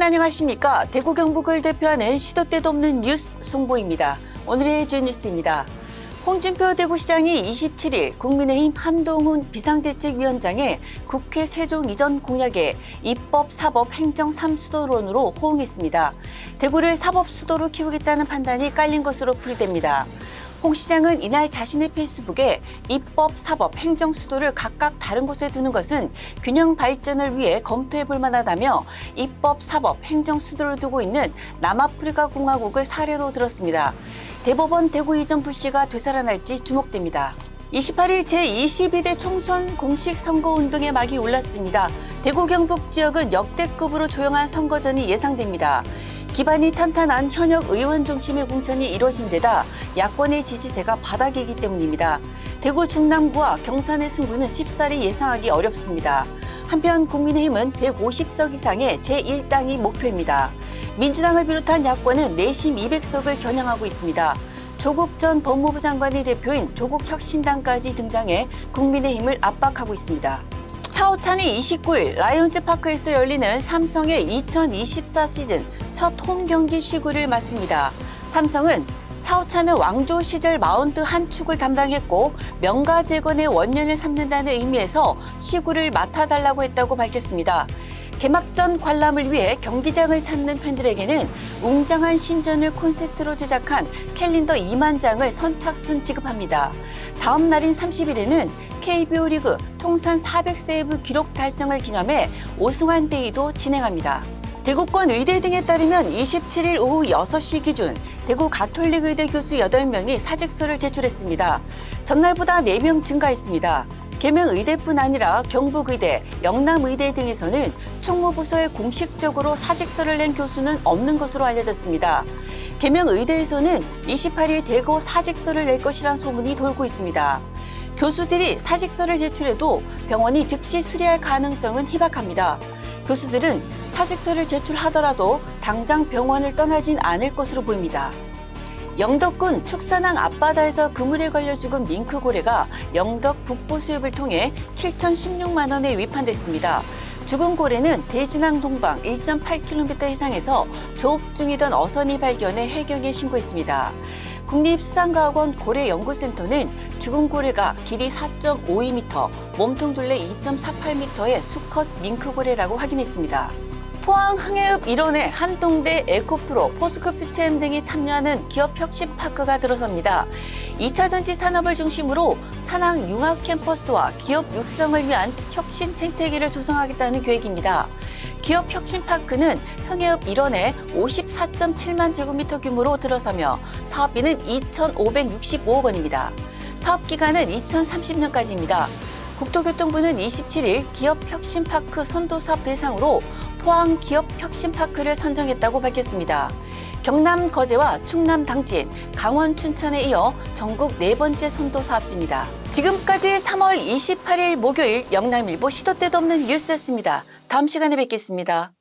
안녕하십니까. 대구 경북을 대표하는 시도 때도 없는 뉴스 송보입니다. 오늘의 주요 뉴스입니다. 홍준표 대구시장이 27일 국민의힘 한동훈 비상대책위원장의 국회 세종 이전 공약에 입법, 사법, 행정 3수도론으로 호응했습니다. 대구를 사법 수도로 키우겠다는 판단이 깔린 것으로 풀이됩니다. 홍 시장은 이날 자신의 페이스북에 입법, 사법, 행정 수도를 각각 다른 곳에 두는 것은 균형 발전을 위해 검토해 볼 만하다며 입법, 사법, 행정 수도를 두고 있는 남아프리카 공화국을 사례로 들었습니다. 대법원 대구 이전 불씨가 되살아날지 주목됩니다. 28일 제22대 총선 공식 선거운동의 막이 올랐습니다. 대구 경북 지역은 역대급으로 조용한 선거전이 예상됩니다. 기반이 탄탄한 현역 의원 중심의 공천이 이뤄진 데다 야권의 지지세가 바닥이기 때문입니다. 대구 중남구와 경산의 승부는 쉽사리 예상하기 어렵습니다. 한편 국민의힘은 150석 이상의 제1당이 목표입니다. 민주당을 비롯한 야권은 내심 200석을 겨냥하고 있습니다. 조국 전 법무부 장관의 대표인 조국혁신당까지 등장해 국민의힘을 압박하고 있습니다. 차오찬이 29일 라이온즈 파크에서 열리는 삼성의 2024 시즌 첫 홈 경기 시구를 맡습니다. 삼성은 차오찬은 왕조 시절 마운드 한 축을 담당했고 명가재건의 원년을 삼는다는 의미에서 시구를 맡아달라고 했다고 밝혔습니다. 개막전 관람을 위해 경기장을 찾는 팬들에게는 웅장한 신전을 콘셉트로 제작한 캘린더 2만 장을 선착순 지급합니다. 다음 날인 30일에는 KBO 리그 통산 400세이브 기록 달성을 기념해 오승환 데이도 진행합니다. 대구권 의대 등에 따르면 27일 오후 6시 기준 대구 가톨릭 의대 교수 8명이 사직서를 제출했습니다. 전날보다 4명 증가했습니다. 계명 의대뿐 아니라 경북의대, 영남의대 등에서는 총무부서에 공식적으로 사직서를 낸 교수는 없는 것으로 알려졌습니다. 계명 의대에서는 28일 대거 사직서를 낼 것이란 소문이 돌고 있습니다. 교수들이 사직서를 제출해도 병원이 즉시 수리할 가능성은 희박합니다. 교수들은 사직서를 제출하더라도 당장 병원을 떠나진 않을 것으로 보입니다. 영덕군 축산항 앞바다에서 그물에 걸려 죽은 밍크고래가 영덕 북부 수협을 통해 7,016만 원에 위판됐습니다. 죽은 고래는 대진항 동방 1.8km 해상에서 조업 중이던 어선이 발견해 해경에 신고했습니다. 국립수산과학원 고래연구센터는 죽은 고래가 길이 4.52m, 몸통 둘레 2.48m의 수컷 밍크고래라고 확인했습니다. 포항 흥해읍 일원에 한동대 에코프로, 포스코 퓨처엠 등이 참여하는 기업혁신파크가 들어섭니다. 2차 전지 산업을 중심으로 산학 융합 캠퍼스와 기업 육성을 위한 혁신 생태계를 조성하겠다는 계획입니다. 기업혁신파크는 흥해읍 일원에 54.7만 제곱미터 규모로 들어서며 사업비는 2,565억 원입니다. 사업기간은 2030년까지입니다. 국토교통부는 27일 기업혁신파크 선도사업 대상으로 포항 기업혁신파크를 선정했다고 밝혔습니다. 경남 거제와 충남 당진, 강원 춘천에 이어 전국 4번째 선도사업지입니다. 지금까지 3월 28일 목요일 영남일보 시도 때도 없는 뉴스였습니다. 다음 시간에 뵙겠습니다.